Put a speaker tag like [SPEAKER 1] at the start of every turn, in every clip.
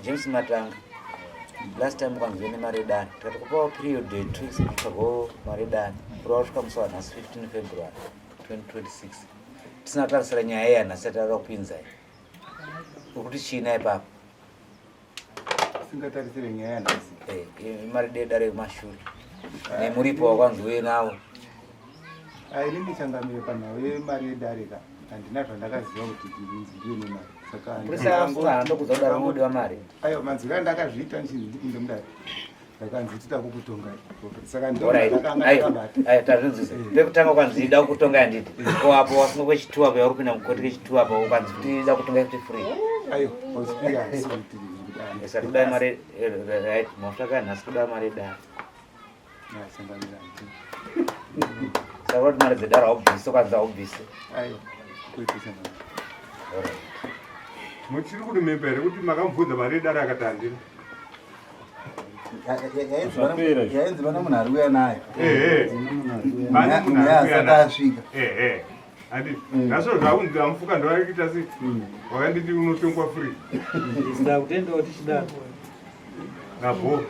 [SPEAKER 1] James Matanga. Last time kwanzini maridani. Tatakupa period 2 weeks ago maridani. Kuraushka mswana 15 February 2026. Tisinatarasira nyaya yana satara kupinza. Ukuti china ipapo.
[SPEAKER 2] Singatarisire nyaya yana.
[SPEAKER 1] Maridari mashuri. Ne muripo wakwanzwe nawo.
[SPEAKER 2] Inini changamire panawe maridari ka. Andinazvo ndakaziva kuti ndiri nemari. Saka
[SPEAKER 1] ndikusafuka ndokuzodara mudi wamari.
[SPEAKER 2] Ayo manzira ndakazviita ndinde mudari. Ndakanzi tita kukutonga. Saka
[SPEAKER 1] tarinzise pekutanga kwanzida kutonga nditi ko apo wasino kwechituwa pa uri kuenda mukoti kwechituwa pa ukwanzi kuti ida kutonga kuti free.
[SPEAKER 2] Ayo experience kuti
[SPEAKER 1] esakudai mari right mafaka nasikuda mari da.
[SPEAKER 2] Sangamira.
[SPEAKER 1] Saka kuti mari dzedara obviously kwanza obviously.
[SPEAKER 2] Ayo kuita sangamira.
[SPEAKER 3] Muchiri kuti membere kuti makamubvunza mari dara akatandira.
[SPEAKER 2] Yainzi vana munhu ari uya naye.
[SPEAKER 3] Pane munhu ari uya
[SPEAKER 2] naye asvika.
[SPEAKER 3] Andi naso zvaunzi amufuka ndo akuita sei? Wakanditi unotongwa free.
[SPEAKER 4] Sida kutenda kuti chida.
[SPEAKER 3] Nabo.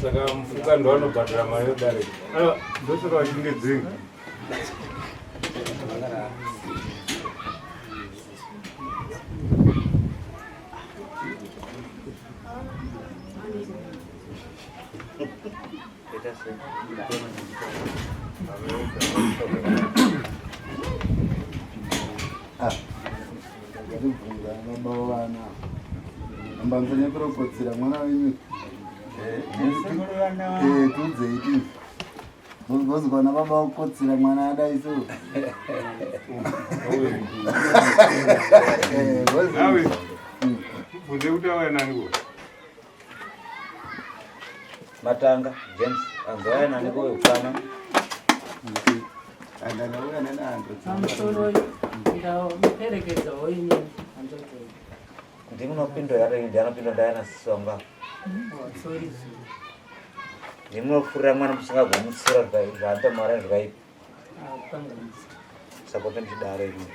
[SPEAKER 4] Saka mufuka ndo anobhadhara mari dare.
[SPEAKER 3] Ndosaka wachingedzenga.
[SPEAKER 2] Ambamfanya kurokotsera mwana wenyu. Tudzeiti. Vozikona baba ukotsera mwana adaiso.
[SPEAKER 3] Nawe. Kubvunze kuti auya naniko.
[SPEAKER 1] Matanga James anzoya naniko ukana.
[SPEAKER 2] Andana nana ando.
[SPEAKER 5] Samsoro ndao perekeza oyini anzoto.
[SPEAKER 1] Ndimunopindo yare ndanopindo ndayana songa.
[SPEAKER 5] Sorry.
[SPEAKER 1] Ndimunofurira mwana musingagumutsira zvanta mara zvakaipa.
[SPEAKER 5] Pangamisi.
[SPEAKER 1] Saka ndidare ino.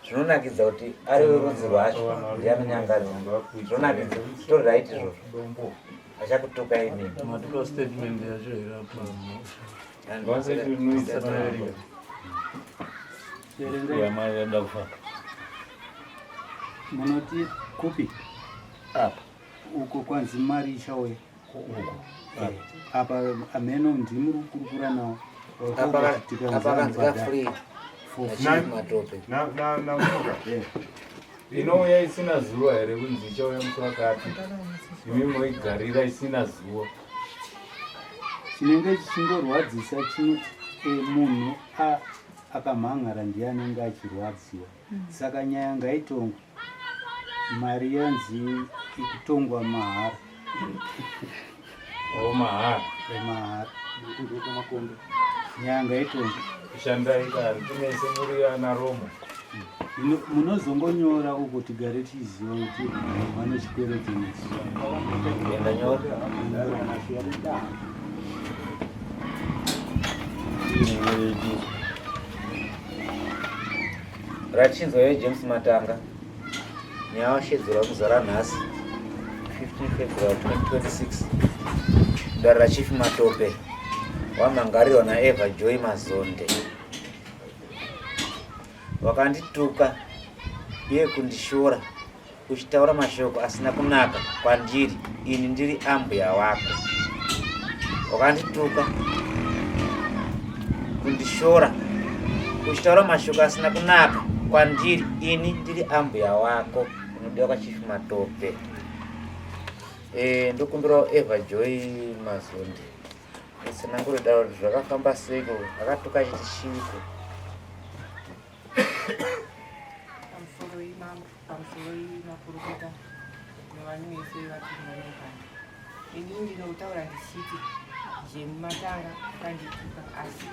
[SPEAKER 1] Zvinonakidza kuti ari rudzi rwacho ndianonyangadza. Zvinonakidza tori right izvozvo. Achakutuka ini.
[SPEAKER 4] Matiko statement yacho irapa.
[SPEAKER 1] Ngwanze
[SPEAKER 4] Kunoisa panarika. Ya mari yada kufa.
[SPEAKER 6] Munoti kupi?
[SPEAKER 4] Apa.
[SPEAKER 6] Uko kwanzi mari ishauya. Apa ameno ndimuri kurukura nawo.
[SPEAKER 1] apakanzika free. Matope.
[SPEAKER 3] Na mufuka.
[SPEAKER 4] Inouya isina zuwa here kunzi ichauya musi wakati. Imi moigarira isina zuwa.
[SPEAKER 6] Chinenge chichingorwadzisa munhu akamhangara ndiye anenge achirwadziwa. Saka nyaya ngaitongwe. Mari yanzi ikutongwa mahara.
[SPEAKER 4] Mahara.
[SPEAKER 6] Mahara. Nyaya ngaitongwe.
[SPEAKER 4] Shandai kari kunese muri ana Romo.
[SPEAKER 6] Munozongonyora uko tigare tiziva kuti vane chikwere chenesi.
[SPEAKER 1] Enda nyora. Rachinzwa yeJames Matanga. Nyawashedzera kuzara nhasi 15 February 2026. Dara Chief Matope wamangarirwa naEva Joy Mazonde. Wakandituka iye kundishora uchitaura mashoko asina kunaka kwandiri, ini ndiri ambuya wako. Wakandituka kundishora uchitaura mashoko asina kunaka kwandiri, ini ndiri ambuya wako. Unodiwa kwa Chief Matope. Ndokumbira Eva Joy Mazonde. Sinanguroda zvakafamba seiko akatuka chiti chiko.
[SPEAKER 7] Pamusoro makurukota nevanhu vese vatinonekana. Ini ndinotaura ndichiti James Matanga akandituka, asi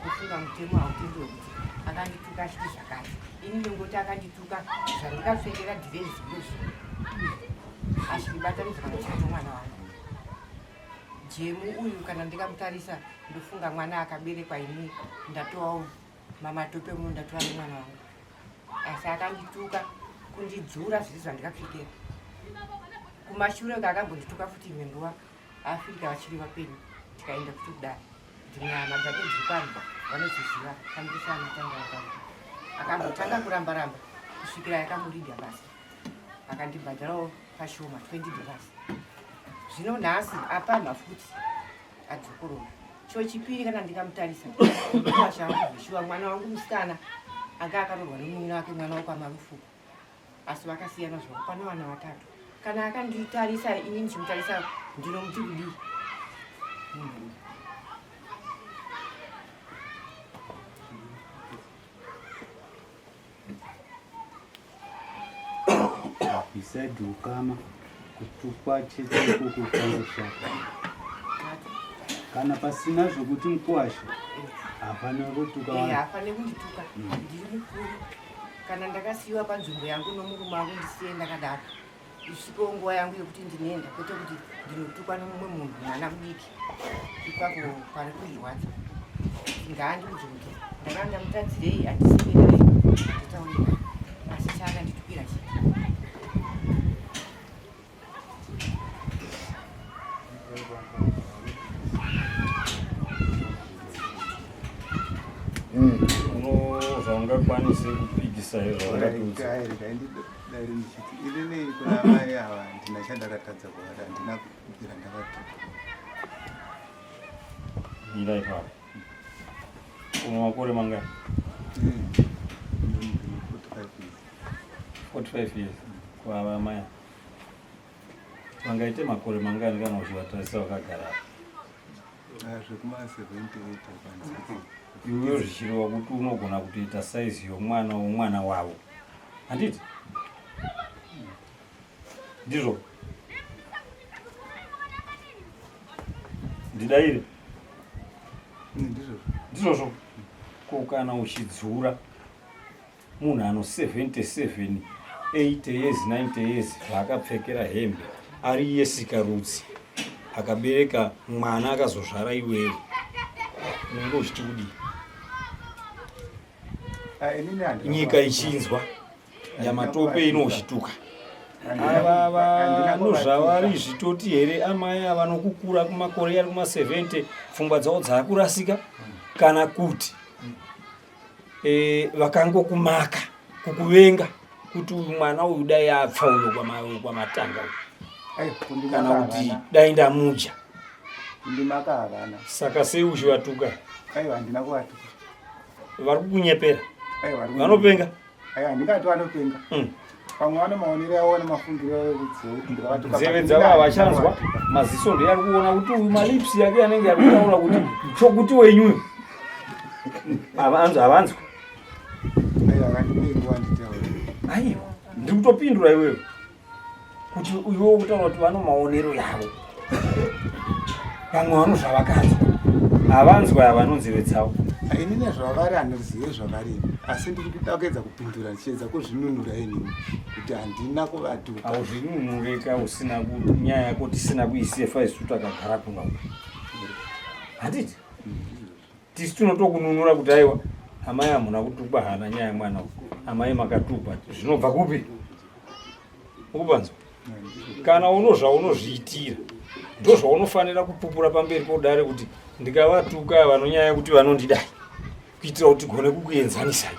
[SPEAKER 7] kufunga mutemo hautendi wekuti akandituka achiti zvakati. Ini ndingoti akandituka zvandikapfekera divhezi blues. Achiribatanidzwa nokuti mwana wangu. jemu uyu kana ndikamutarisa ndofunga mwana akaberekwa ini ndatowawo mamatope muno ndatora nemwana wangu, asi akandituka kundidzura zviri zvandikapfikira. Kumashure akambondituka futi mhengo Afrika vachiri vapenyu, tikaenda kuti kudai dzimwana dzake dzipano vanoziziva kambisa anotanga akamba akambotanga kuramba kusvikira yakamurida basi akandibhadharawo pashoma $20. Zvino nhasi apamha futi adzokorora. Chipiri kana ndikamutarisa ndovashangu zvishuwa mwana wangu musikana anga akaroorwa nemunini wake mwana wokwamarufuku, asi vakasiyana zvavo pana vana 3. Kana akanditarisa ini ndichimutarisa ndinomuti kudii
[SPEAKER 6] beside ukama kutukwa chete kukutangoshaka kana pasina zvokuti mukwasha hapana kutuka
[SPEAKER 7] hapane kundituka. Ndiri mukuru, kana ndakasiyiwa panzvimbo yangu nomurume wangu ndisiye ndakadaro isvikewo nguva yangu yekuti ndinoenda, kwete kuti ndinotukwa nomumwe munhu mwana mudiki ipapo pari kuzvirwadza. Ngaandiudzoke ndakanga ndamutadzirei handisienderei nditaurika, asi chaakanditukira chii.
[SPEAKER 4] Zvangakwanise kupikisa
[SPEAKER 2] irinei kuna mai ava ndina chandakatadza kuara handina kubvira ndakatuka
[SPEAKER 4] ila ipapo una makore mangani? 45 years. Kwa maya vangaite makore mangani kana uchivatarisa vakagara
[SPEAKER 2] zvekuma 78
[SPEAKER 4] iwe zvichireva kuti unogona kutoita saizi yomwana wavo, handiti ndizvo ndidaire ndizvozvo. Ko kana uchidzura munhu ano 77 80 years 90 years zvaakapfekera hembe ari yesikarudzi akabereka mwana akazozvara iwewe, unenge uchiti kudii? Nyika ichinzwa nyamatope inochituka. Ava vanozvavari zvitoti here amai ava nokukura kumakore ari kuma 70 pfungwa dzavo dzakurasika, kana kuti vakangokumaka kukuvenga kuti mwana uyu dai apfa uyo kwamatanga kana kuti dai ndamuja. Saka sei uchivatuka? Vari kukunyepera? Vanopenga?
[SPEAKER 2] Handingati vanopenga. Pamwe vane maonero avo nemafungiro ekudziva
[SPEAKER 4] nzeve dzavo havachanzwa, maziso ndiye ari kuona kuti uyu malipsi yake anenge ari kutaura kuti chokuti wenyuyo havanzwa. Aiwa, ndiri kutopindura iwewe kuti iwewe kutaura kuti vano maonero yavo, pamwe vano zvavakanzwa havanzwa havanonzeve dzavo.
[SPEAKER 2] Inini zvavari handizive zvavarimo, asi ndiri kudakedza kupindura ndichiedza kuzvinunura inini kuti handina kuvatuka.
[SPEAKER 4] Hauzvinunureka usina nyaya yako tisina kuisefa isu takagara kuno, handiti tisi tunotokununura kuti aiwa amai hamuna kutukwa hana nyaya mwana amai makatukwa, zvinobva kupi? Ukupanzwa? Kana unozviitira ndozvaunofanira kupupura pamberi podare kuti ndikavatuka vanonyaya kuti vanondidai kuitira kuti gone kukuenzanisai.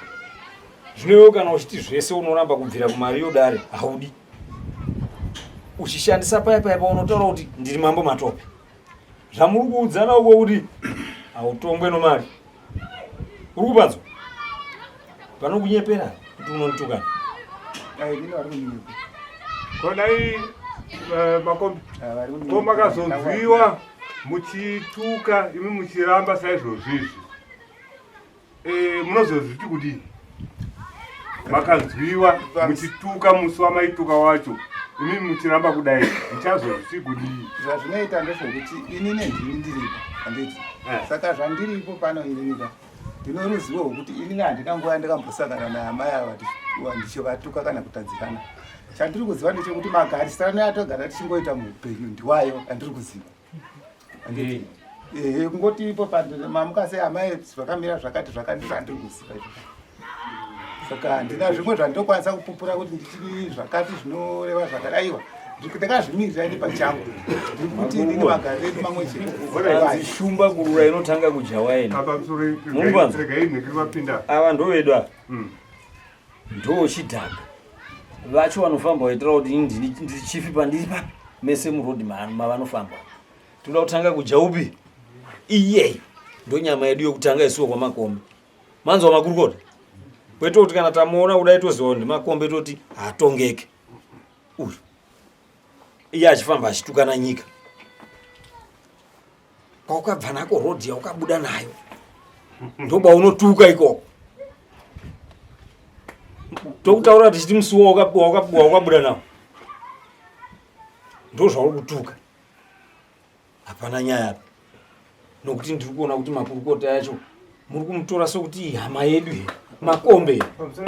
[SPEAKER 4] Zvinowo kana uchiti zvese unoramba kubvira kumariyo dare haudi, uchishandisa paya unotaura kuti ndiri mambo matope. Zvamuri kuudzana uko kuti hautongwe nomari, uri kupanzwa? Vanokunyepera kuti unonitukana.
[SPEAKER 3] Kodai makombi komakazobviwa muchituka imi muchiramba saizvozvizvi, munozozviti kudii? Makanzwiwa muchituka musi wamaituka wacho, imi muchiramba kudai muchazozviti kudii?
[SPEAKER 2] Zvazvinoita ndezvokuti ini nendiri ndiripo handiti, saka zvandiripo pano ininida ndino ruzivo rwokuti inini handina nguva yandikambosangana naamai ava ndichivatuka kana kutadzikana. Chandiri kuziva ndechekuti magarisano atogara tichingoita muupenyu ndiwayo andiri kuziva. kungoti ipo mamukase amai zvakamira zvakati zvandiri kuziva izvo. Saka handina zvimwe zvandinokwanisa kupupura kuti ndichiri zvakati zvinoreva zvakadaiwa. Ndakazvimirira ini pachangu ndikuti ndine magari edu mamwe chete
[SPEAKER 4] shumba kurura inotanga kujawaini. Ava ndovedu ava ndochidhaka vacho vanofamba vaitira kuti ndichifi pandiri papi mese murodhi mavanofamba. Toda kutanga kujaupi iye ndonyama yedu yokutanga isuwo kwamakombe. Manzwa makurukota kwete kuti kana tamuona kudai toziva kuti makombe toti hatongeke. Uyu iye achifamba achitukana nyika. Kwaukabva nako rodhi yaukabuda nayo ndoba unotuka ikoko. Tokutaura tichiti musuwo waukabuda nawo ndozvauri kutuka. Hapana nyaya apa. Nokuti ndiri kuona kuti makurukota yacho muri kumutora sokuti hama yedu makombe.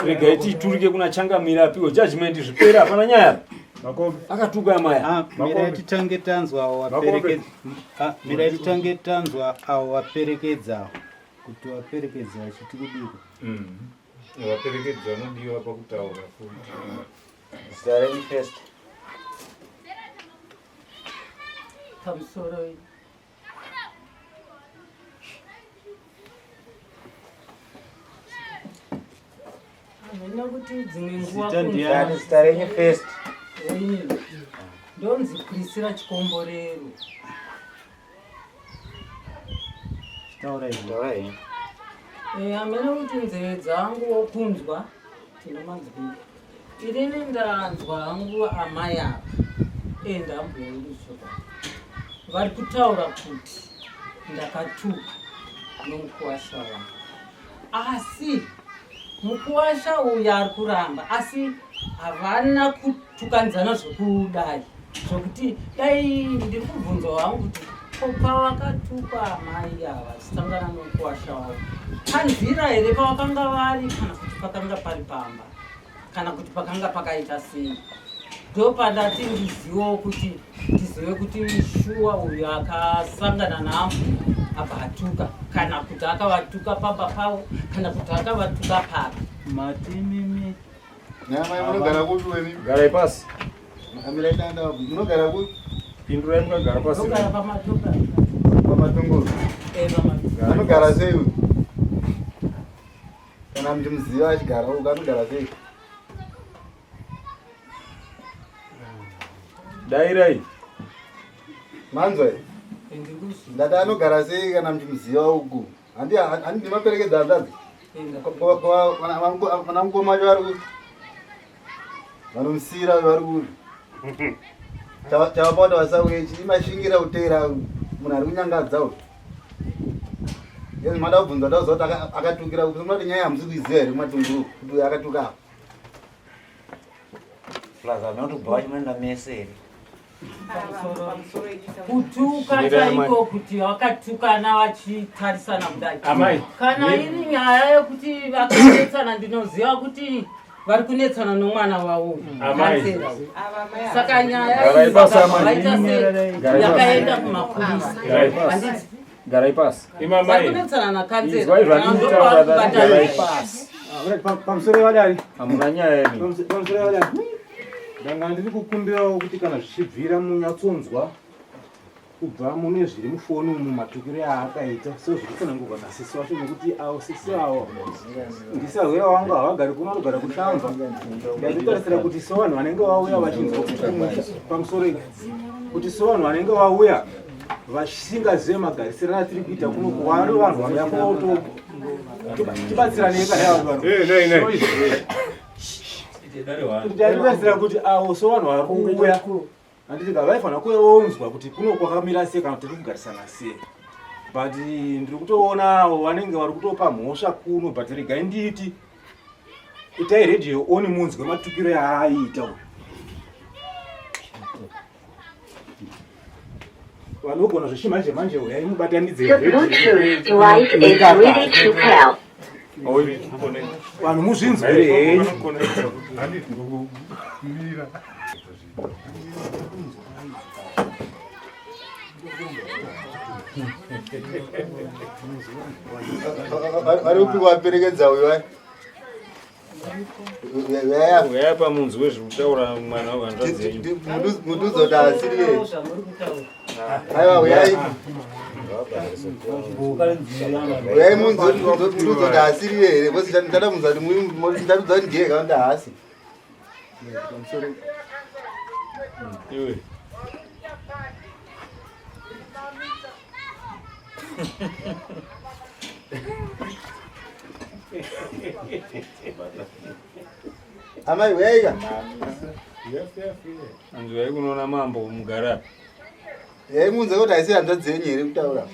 [SPEAKER 4] Regai titurike kuna Changamire apiwe judgment zvipere. Hapana nyaya apa. Akatuka amaya.
[SPEAKER 6] Mirai titange tanzwa avo waperekedza kuti waperekedza achiti kudiko.
[SPEAKER 3] Waperekedza nodiwa pakutaura futi.
[SPEAKER 1] Starting first.
[SPEAKER 5] pamusoro hamena kuti dzimwe nguva
[SPEAKER 1] Starting first.
[SPEAKER 5] ndonzi Priscilla Chikomborero. Hamena kuti nzeve dzangu wokunzwa tinomanzwa irini ndanzwa hangu amai ava endamboeruchoka vari kutaura kuti ndakatuka nomukuwasha wangu, asi mukuwasha uyu ari kuramba, asi havana kutukanzana zvokudai zvokuti dai ndiri kubvunzwa hangu kuti pawakatuka amai ava zvisangana nomukuwasha wavo panzira here pavakanga vari kana kuti pakanga pari pamba kana kuti pakanga pakaita sei, ndopadati ndizivewo kuti ndizive kuti shuwa uyu akasangana navo abva atuka kana kuti akavatuka pamba pavo kana kuti akavatuka papi.
[SPEAKER 6] Matimimi
[SPEAKER 2] nyama munogara kupi weni?
[SPEAKER 4] Garai pasi.
[SPEAKER 2] Amira tanda munogara kupi?
[SPEAKER 4] Pindurai mukagara pasi.
[SPEAKER 5] Ndogara pamatoka.
[SPEAKER 2] Pamatunguru.
[SPEAKER 5] Pamatunguru.
[SPEAKER 2] Anogara sei uyu? Kana mndimuziva achigara uku anogara sei?
[SPEAKER 4] Dairai.
[SPEAKER 2] Manzwa here? Ndati anogara sei kana mndimuziva uku? Handi ndimaperekedza handadzi? Vana mukoma vacho vari kuti vanomusira vari kuti chavapauta vasauye chimashingira kuteera munhu ari kunyangadza uyu. Yezi mada kubvunza ndakuziva kuti akatukira kuti munoti nyaya hamusi kuiziva here kumatunguru kuti uyu akatuka apa.
[SPEAKER 1] Plaza notobva vachimenda mese here.
[SPEAKER 5] Kutuka chaiko kuti vakatukana vachitarisana kudai.
[SPEAKER 4] Amai.
[SPEAKER 5] Kana iri nyaya yekuti vakanetsana ndinoziva kuti vari kunetsana nomwana wavo.
[SPEAKER 4] Amai.
[SPEAKER 5] Saka nyaya
[SPEAKER 4] Garai pasi amai.
[SPEAKER 5] vaita sei yakaenda kumapurisa.
[SPEAKER 4] Garai pasi.
[SPEAKER 5] Vari kunetsana nakanzera.
[SPEAKER 4] Izwai zvandiitaura garai pasi.
[SPEAKER 6] pamusoro vadari
[SPEAKER 4] Hamuna nyaya yenyu.
[SPEAKER 6] pamusoro vadari ndanga ndiri kukumbirawo kuti kana zvichibvira munyatsonzwa kubva mune zviri mufoni umu matukiro aakaita so zvirikufana ngogana sisi wacho nekuti avo sisi avo ndisarwera wangu havagari kuno vanogara kutamba ndazvitarisira kuti so vanhu vanenge vauya vachinzwa pamusoro kuti so vanhu vanenge vauya vasingazive magarisiro atiri kuita kuno kuwari vanhu vauya kunoto tibatsirane vanhu ndatibatsira kuti avo so vanhu vari kuuya handiti vaifana kuonzwa kuti kuno kwakamira sei kana tiri kugarisana sei, but ndiri kutoona vanenge vari kutopa mhosva kuno, but regai nditi itai radio oni munzwe matukiro yaaiita vanogona zvechimanje manje uyai mubatanidze vanhu muzvinzwire henyu.
[SPEAKER 2] Ari upi waperekedza uyu vai?
[SPEAKER 4] Uyaya pamunzi wezvekutaura mwana wehanzva dzenyu.
[SPEAKER 2] Muduzota asiri ye. Aiwa uyai. Uyai muduzota asiri ye. Bosi ndada munza kuti muri ndarudza kuti ndiye kaunda hasi.
[SPEAKER 4] Iwe.
[SPEAKER 2] Amai weika.
[SPEAKER 4] Anzi wai kunoona mambo mugara.
[SPEAKER 2] Yai munza kuti aisi hanzva dzenyu here kutaura.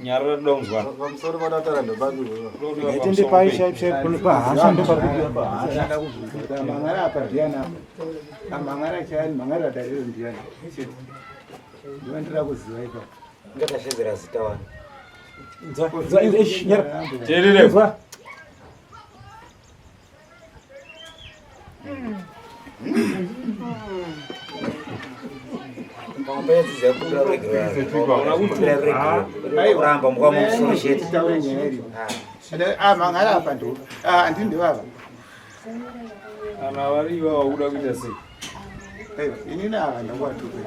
[SPEAKER 4] Nyara donzwa.
[SPEAKER 2] Pamusoro pataura ndobandurwa.
[SPEAKER 6] Tende paisha pahasha ndopapikira pahasha.
[SPEAKER 2] Mangara apa ndiana apa. Mangara chani mangara dariro ndiana. Ndinoendera kuziva ipapo.
[SPEAKER 1] Ngatashedzera zita wani.
[SPEAKER 4] Terere.
[SPEAKER 1] Pamapedza kupira regular. Kuramba mukwa mumusoro chete.
[SPEAKER 2] Mangara apa ndo. Ndinde baba.
[SPEAKER 4] Ana variwa wauda kuita sei?
[SPEAKER 2] Inini ava ndakwatupe.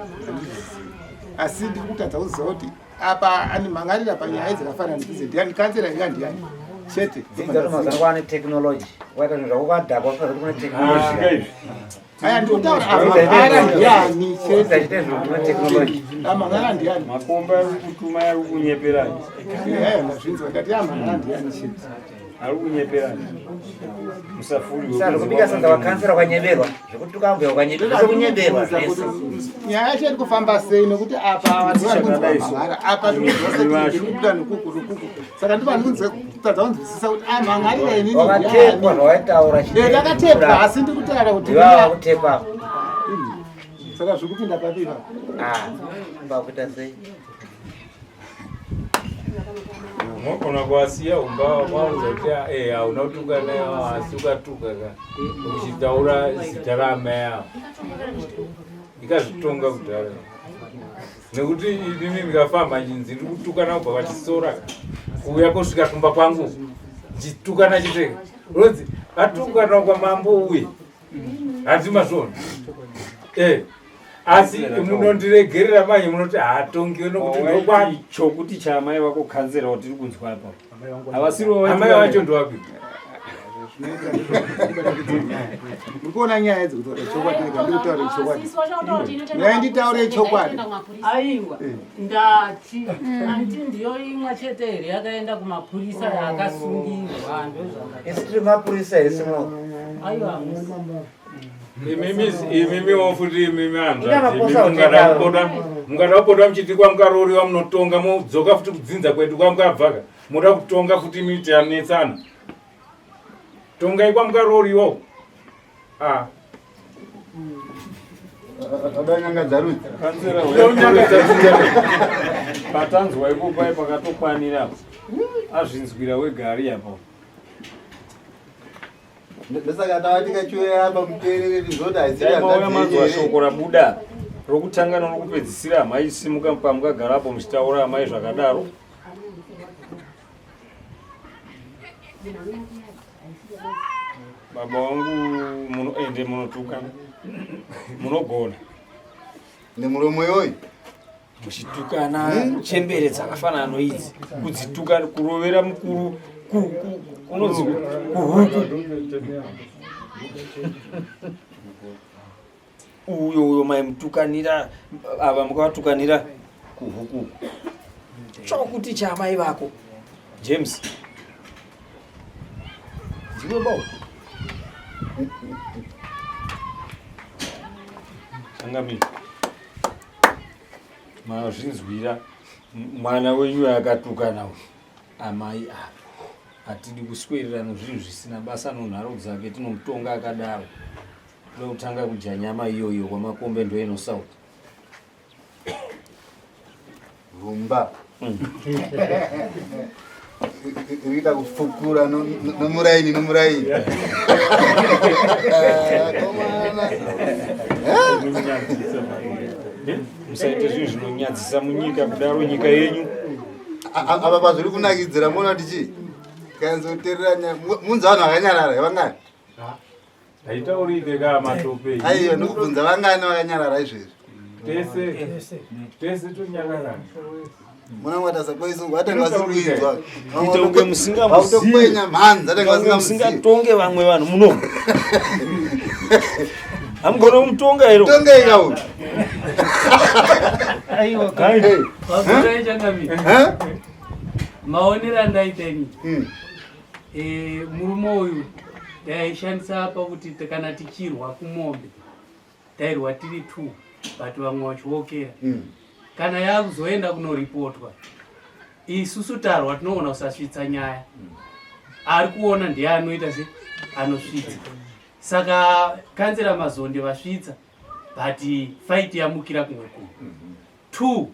[SPEAKER 2] Asi ndiri kutadza kuziva kuti apa ani mangarira panyaya dzakafanana ndidzo ndiani kansera inga ndiani chete
[SPEAKER 1] Dzingatomaza kwane technology. Waita zvinhu zvakadhakwa kufaza kuti kune technology.
[SPEAKER 2] aya ndikutaura amangara ndiani chete
[SPEAKER 1] Dzachite zvinhu kune technology.
[SPEAKER 2] amangara ndiani
[SPEAKER 4] Makomba ari kutuma ari kunyeperani.
[SPEAKER 2] aya ndazvinzwa ndati amangara ndiani chete
[SPEAKER 4] Ari kunyeperani. Musafuri.
[SPEAKER 1] Saka kubika sanga vakansera kwanyeberwa. Zvekuti tukambwe kwanyeberwa kunyeberwa.
[SPEAKER 2] nyaya yacho iri kufamba sei nekuti apa vanhu vari kunzwa mangara apa tinozokuda nekuku saka ndipo ndikunzwa kutadza kunzwisisa kuti mangarira inini
[SPEAKER 1] Wakatekwa zvawaitaura chite.
[SPEAKER 2] ndakatekwa asi ndiri kutaura kuti
[SPEAKER 1] Iva kutekwa.
[SPEAKER 2] saka zvikupinda papipa
[SPEAKER 1] Mbakuita sei?
[SPEAKER 4] Unogona kuwasiya ungawaudza kuti hauna kutuka nayo asi ukatuka ka uchitaura zita raamai avo ikazvitonga kudhara nekuti inini ndikafamba njinzi ndiri kutukana kubva pachisora kuuya kusvika kumba kwangu ndichitukana chiteka rodzi atukana kwamambo uye hati mazvona asi munondiregerera manje munoti hatongiwe nokuti ndokwani chokuti chamai vako kanzera kuti tiri kunzwa apa havasiro amai vacho ndowapi
[SPEAKER 2] ndikuona nyaya idzi kutaura chokwadi rega ndikutaura chokwadi nyaya nditaure chokwadi
[SPEAKER 5] aiwa ndati anditi ndiyo imwe chete here yakaenda kumapurisa yakasungirwa
[SPEAKER 1] Isi tiri mapurisa isi mo.
[SPEAKER 5] aiwa
[SPEAKER 4] imimi wafuti imimi mungada kupota muchiti kwamukaroriwa munotonga mudzoka futi kudzinza kwedu kwamukabvaka muda kutonga futi miti yanetsana tongai kwamukaroriwa
[SPEAKER 2] adanyangadza rudzi
[SPEAKER 4] patanzwa ipopai pakatokwanira azvinzwira wega ari apo
[SPEAKER 2] ndosaka tavatika chiuya apa muterere tizoti
[SPEAKER 4] aimauya manzwa shoko rabuda rokutanga norokupedzisira amai simuka pamukagarapo muchitaura amai zvakadaro baba wangu ende munotuka munogona
[SPEAKER 2] nemuromo yoyo
[SPEAKER 4] muchitukana chembere dzakafanana noidzi kudzituka kurovera mukuru kunonzi kuhuku uyo maimutukanira ava mukavatukanira kuhuku chokuti chamai vako James ndiwe bau changamini mazvinzwira mwana wenyu akatukana amai apo hatidi kuswerera nezvinhu zvisina basa nonharo dzake tinomutonga akadaro toda kutanga kudya nyama iyoyo kwamakombe ndoinosauta
[SPEAKER 8] rumba iriita kufukura nomuraini
[SPEAKER 4] musaite zvinhu zvinonyadzisa munyika kudaro nyika yenyu
[SPEAKER 8] apa pazviri kunakidzira mona tichi kanzotereranya munzi vanhu vakanyarara vangani
[SPEAKER 6] haitaurike kaa matope
[SPEAKER 8] aiyo ndikubvunza vangani vakanyarara izvezvi
[SPEAKER 6] tese tonyarara
[SPEAKER 8] muna mwatasapoisungwa atangazikuinzwa
[SPEAKER 4] ite unge musingamuzivi
[SPEAKER 8] autokwenya mhanzi atangazikuinzwa
[SPEAKER 4] musingatonge vamwe vanhu muno hamugona kumutonga iro
[SPEAKER 8] tongeika uyu
[SPEAKER 5] aiwa vakuraichangami maonero andaiteni murume uyu taishandisa pakuti kana tichirwa kumombe tairwa tiri 2 but vamwe vachiokera kana yakuzoenda kunoripotwa isusu tarwa tinoona kusasvitsa nyaya ari kuona ndiye anoita se anosvitsa saka kanzera mazonde vasvitsa but fight yamukira kumwe kumwe 2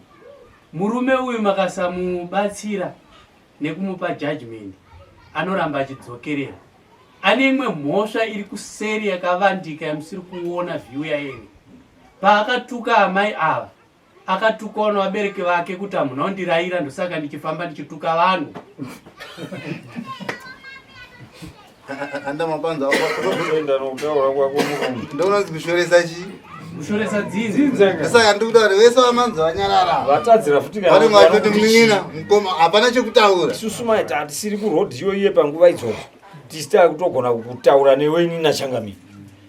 [SPEAKER 5] murume uyu makasamubatsira nekumupa judgment anoramba achidzokerera ane imwe mhosva iri kuseri yakavandika yamusiri kuona view yaeni paakatuka amai ava akatukawo navabereki vake kuti hamuna kundirayira ndosaka ndichifamba ndichituka vanhu
[SPEAKER 8] andamapanza
[SPEAKER 4] enda nokutaura kwako murume
[SPEAKER 8] ndounonzi kushoresa chii
[SPEAKER 5] kushoresa dzidzi
[SPEAKER 8] saka ndikuti vanhu vese vamanzi vanyarara
[SPEAKER 4] vatadzira futi
[SPEAKER 8] vanenge vachiti munin'ina mukoma hapana chekutaura
[SPEAKER 4] isusu maita hatisiri kurodhiyo iye panguva idzodzo tisita kutogona kutaura newenina changamiri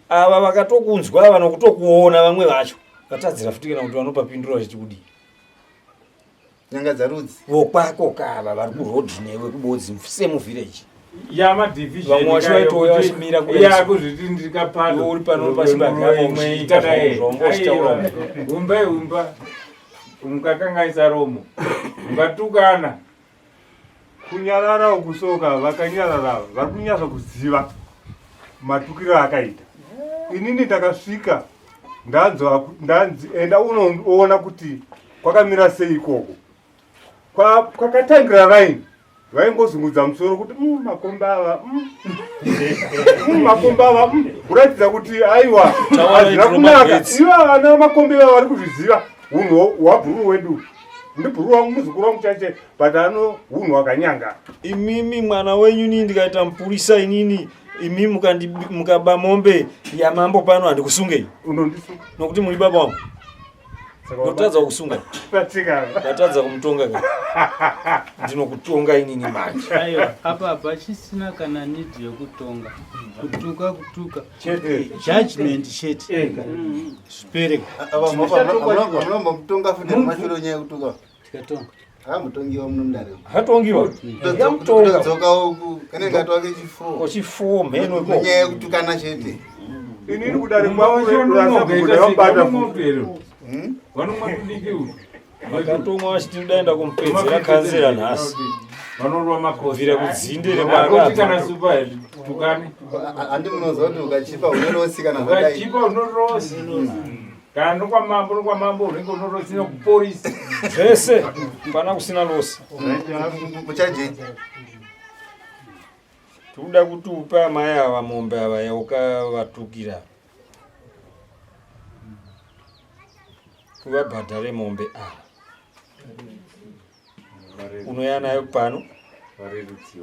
[SPEAKER 4] ava vakatokunzwa vanokutokuona vamwe vacho vatadzira futi kana kuti vanopa pindura vachitikudi
[SPEAKER 8] nyanga dzarudzi
[SPEAKER 4] vokwako kava vari kurodhi newe kubodzi semuvhireji
[SPEAKER 6] yamadivhizheni
[SPEAKER 4] vamwe vacho vaitouya vachimira
[SPEAKER 6] yakuzviti ndikapano
[SPEAKER 4] uri pano pachibagaaumba
[SPEAKER 6] umba mukakangaisa romo mukatukana
[SPEAKER 3] kunyarara ukusoka vakanyarara vari kunyasa kuziva matukiro akaita inini ndakasvika ndanzi enda unoona kuti kwakamira sei ikoko kwakatangira raini vaingozungudza musoro kuti makomba ava makomba ava kuratidza kuti aiwa hazvina kunaka iva vana makomba iva vari kuzviziva unhu hwabhuru wedu ndibhuru wangu muzukuru wangu chache but ano unhu hwakanyanga
[SPEAKER 4] imimi mwana wenyu nii ndikaita mupurisa inini imi mukaba mombe yamambo pano handikusungei
[SPEAKER 3] unondisunga
[SPEAKER 4] nokuti muri baba wangu ndotadza kukusunga ndatadza kumutonga ka ndinokutonga inini manje
[SPEAKER 9] aiwa apa chisina kana nidhi yokutonga kutuka judgment chete zvipereka
[SPEAKER 8] munombomutonga futi nemashure nyaya yekutuka
[SPEAKER 9] tikatonga
[SPEAKER 8] mutongiwa munomudare
[SPEAKER 4] hatongiwa
[SPEAKER 8] dzoka uku kanenge atwake
[SPEAKER 4] chifuwo mheno
[SPEAKER 8] nyaya yekutukana chete
[SPEAKER 3] inini kudare kwakureasabata
[SPEAKER 4] vakatomwa vachiti udaenda kumupedzera kanzera nhasi
[SPEAKER 6] vanorwa
[SPEAKER 4] vira kudzindere
[SPEAKER 6] kana supa tukane
[SPEAKER 8] handi munoziva kuti ukachipa unorosi kana
[SPEAKER 6] ukachipa unorosi kana nokwamambo unenge unorosi nokuporisi
[SPEAKER 4] zvese pana kusina losi
[SPEAKER 8] muchajeji
[SPEAKER 4] tikuda kuti upe amai ava mombe ava yaukavatukira kuvabhadhare mombe ava unouya nayo pano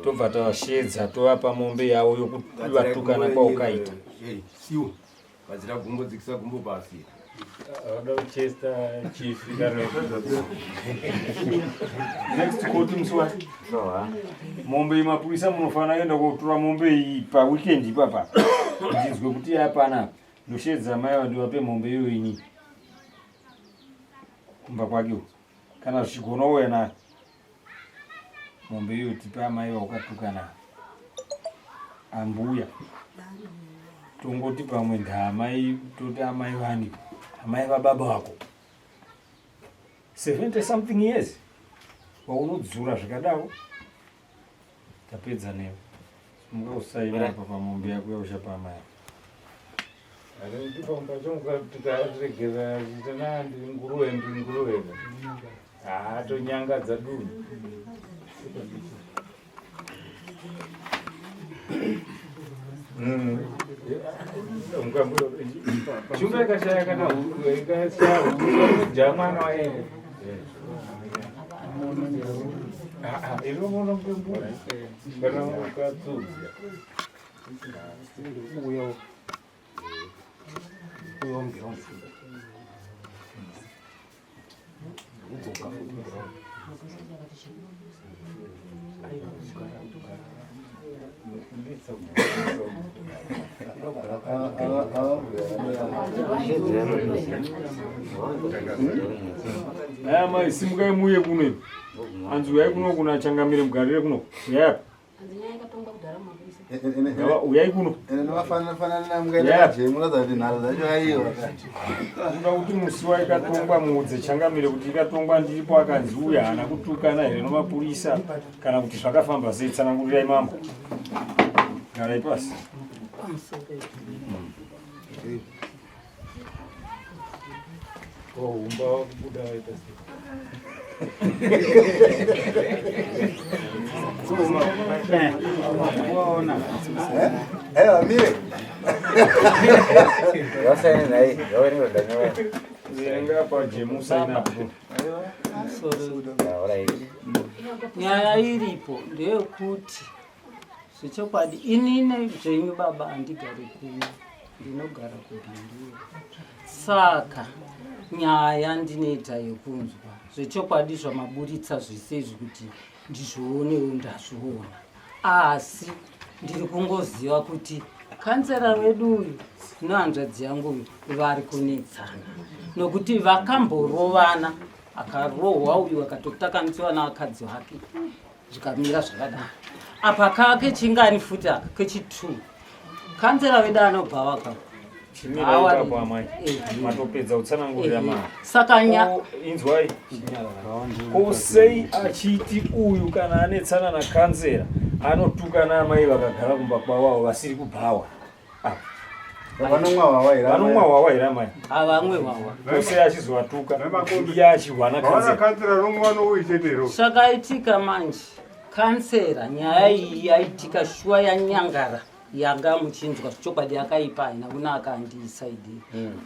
[SPEAKER 4] tobva tavashedza tovapa mombe yavo yokuvatukana kwaukaita
[SPEAKER 10] siwo vazira gumbo dzikisa gumbo pasi
[SPEAKER 6] vada kuchesta chifika
[SPEAKER 4] next court musuwa mombe imapurisa munofanira kuenda kotora mombe iyi paweekend ipapa ndinzwe kuti yapana ndoshedza mai vandivape mombe iyo ini kumba kwakewo kana zvichigona uya nayo mombe iyo tipe amai vaukatukana ambuya tongoti pamwe ndaamai toti amai vani amai vababa vako 70 something years waunodzura zvikadaro tapedza newe mungakusaina apa pamombe yako yaushapa amai
[SPEAKER 6] ndipamba chonga tikaregera tana ndiri nguruwe
[SPEAKER 4] Tonyanga dzaduni. Chumba kashaya kana jamwana waende. Ilo mono mbura. Kana mukatsudzia. Uyo ngiro. Mai simukai muye kuno. Anzu yai kuno kuna changamire mugarire kuno. Yap. Uyai kuno.
[SPEAKER 8] Ndinofanana namungana jemura dzati nharo dzacho aiwa.
[SPEAKER 4] Kuda kuti musi waikatongwa mudze changamire kuti ikatongwa ndipo akanzi uya hana kutukana here nomapurisa kana kuti zvakafamba sei tsanangurirai mambo. Garai pasi. Umba wakubuda waita sei.
[SPEAKER 8] Amire.
[SPEAKER 1] Yosene naye, yoweri ndanyowe.
[SPEAKER 4] Zirenga pa jemusa inapo.
[SPEAKER 5] Nyaya iripo ndeyekuti zvechokwadi inini zvenyu baba handigari kuno, ndinogara kuBindu. Saka nyaya ndinoita yekunzwa zvechokwadi zvamaburitsa zvisezvi kuti ndizvionewo ndazviona, asi ndiri kungoziva kuti kansera wedu uyu nehanzvadzi yangu uyu vari kunetsana nokuti vakamborovana, akarohwa uyu akatotakanisiwa navakadzi wake zvikamira zvakadaro. Apa kake chingani futi aka kechi2 kansera wedu anobva waka
[SPEAKER 4] matopedza utsanangurira mama.
[SPEAKER 5] Saka
[SPEAKER 4] inzwai kusei achiti uyu kana anetsana nakansera anotuka namai vakagara kumba kwavo vasiri kubhawa.
[SPEAKER 8] Vanomwa
[SPEAKER 4] wawa here mai.
[SPEAKER 5] Havamwe wawa.
[SPEAKER 4] Kusei achizovatuka iye achihwa
[SPEAKER 3] nakansera.
[SPEAKER 5] Zvakaitika manje kansera nyaya iyi yaitika shuwa yanyangara yanga muchinzwa zvichokwadi akaipa haina kuna akandisaidhi.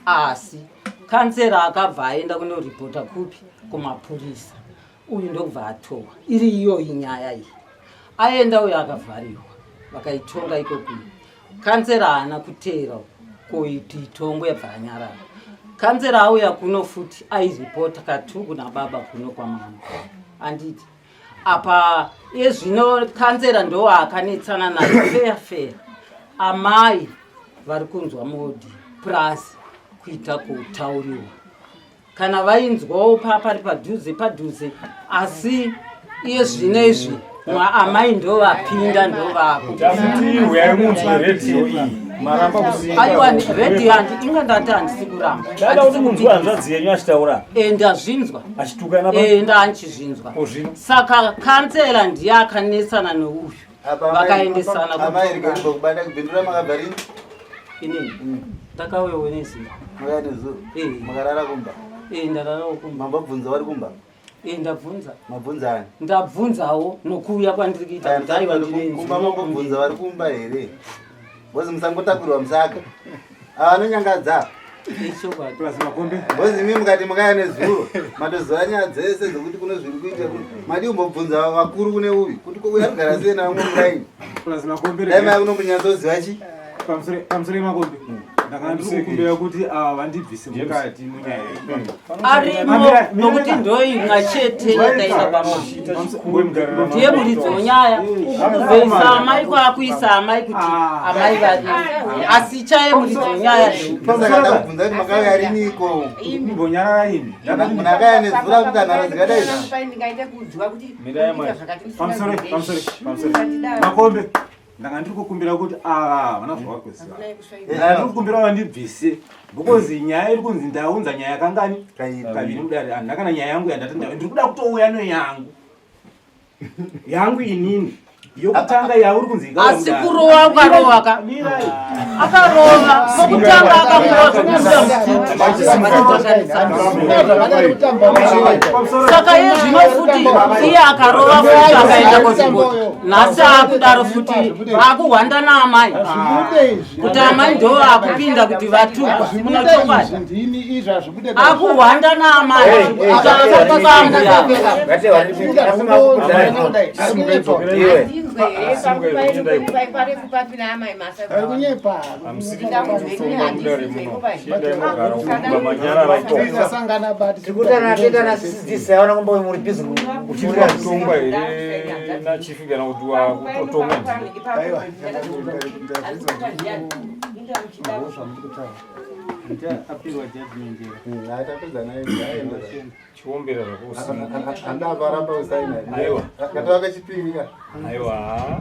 [SPEAKER 5] Asi kansera akabva aenda kunoripota kupi kumapurisa. Uyu ndokubva atorwa iri iyoyi nyaya iyi. Aenda uyo akavhariwa vakaitonga ikokuni. Kansera haana kuteera koiti itongo yabva yanyarara. Kansera auya kuno futi airipota katu kuna baba kuno kwamama. Anditi apa zvino kansera ndo akanetsana nayo fair. Amai vari kunzwa modi plus kuita kutauriwa. Kana vainzwawo pari padhuze asi iye zvinezvi amai ndo vapinda ndo aiwa redio handi inga ndati handisi kuramba
[SPEAKER 4] dada kuti munzwa hanzvadzi yenyu achitaura
[SPEAKER 5] ndazvinzwa
[SPEAKER 4] achitukana
[SPEAKER 5] ndanchizvinzwa. Saka kansera ndiye akanetsana neuyu vakaendesana
[SPEAKER 8] kubada kubindura makabvarini
[SPEAKER 5] inini takauyewo neziva
[SPEAKER 8] makarara kumba
[SPEAKER 5] ndararawo kumba.
[SPEAKER 8] Mambobvunza vari kumba
[SPEAKER 5] ndabvunza.
[SPEAKER 8] Mabvunzani?
[SPEAKER 5] Ndabvunzawo nokuuya kwandiri kuita kuti aiwa ndinenzi.
[SPEAKER 8] Kumba mambobvunza vari kumba here? Bozi musangotakurwa musaga. Anonyangadza. Bozi imi mukati mukaya nezuro matozora nyaya dzese dzokuti kuno zviri kuita madi kumbobvunza vakuru kune uyu kuti uyu arikugara sei navamwe muraini. Dai mai kunombonyatsoziva chi?
[SPEAKER 6] Pamusoro makombe ndakandikukumbira kuti vandibvise mukati munyaya
[SPEAKER 5] arimo nokuti ndoimwa chete yakaita ndiye muridzi wonyaya kubvesa amai kwakuisa amai kuti amai vari asi chaye muridzi wonyaya
[SPEAKER 8] ndakabvunza kuti makauya riniko
[SPEAKER 6] mbonyarara ini
[SPEAKER 8] munakaya nezvura kuti anhara dzikadai
[SPEAKER 6] makombe ndakandiri kukumbira kuti vana zvavakwezira ndiri kukumbira vandibvise because nyaya iri kunzi ndaunza nyaya kangani kaviri mudare handina kana nyaya yangu yandatenda ndiri kuda kutouya neyangu inini yokutanga yauri kunzi
[SPEAKER 5] asi kurowa ukarowa ka akarova pokutanga akamsaka iye zvino futi iye akarova futi akaenda kuzviboti nhasi akudaro futi akuhwanda naamai kuti amai ndo akupinda kuti vatukwa muna chokwadi akuhwanda naamai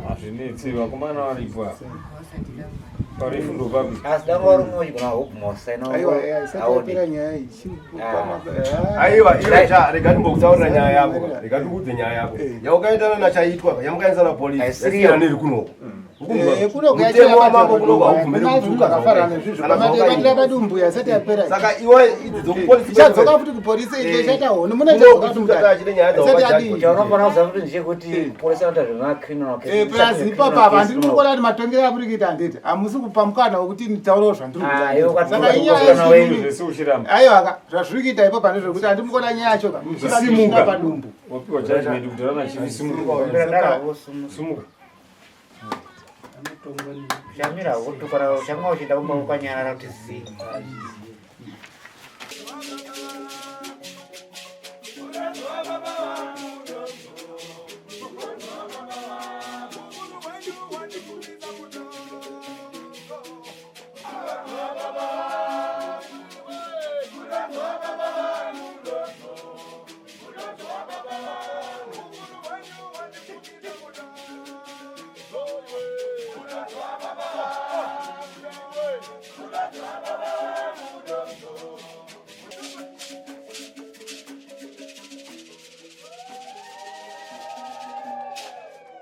[SPEAKER 4] hazvinetsi vakomana varipwa parifundo papi
[SPEAKER 1] asi danga vari unogona hokumosa
[SPEAKER 10] aiwa iwe rega ndimbokutaurira nyaya yako rega ndikuudze nyaya yako yaukaitana nachaitwa yamukaisa na polisi yasiyana neri kunoko mutemo wamako kunoko haubvumiri saka iwe idzi
[SPEAKER 2] dzokudzoka futi kupolisi ichataona munaachine nyaya
[SPEAKER 1] chaunofana kuziva kuti ndechekuti polisi anoita zvemacriminal
[SPEAKER 2] plus ipapa handiri kukona kuti matongero apuri kuita handiti hamusi kupa mukana wekuti nditaurawo zvandirikusaka inyaya aiwa zvazviri kuita ipo pane zvekuti handimukona nyaya yacho
[SPEAKER 4] simuka
[SPEAKER 2] padumbu
[SPEAKER 4] wapiwa judgment kuti rana chivi simuka
[SPEAKER 1] shamira kutukora changa uchienda kumbaukwanyarara kuti zii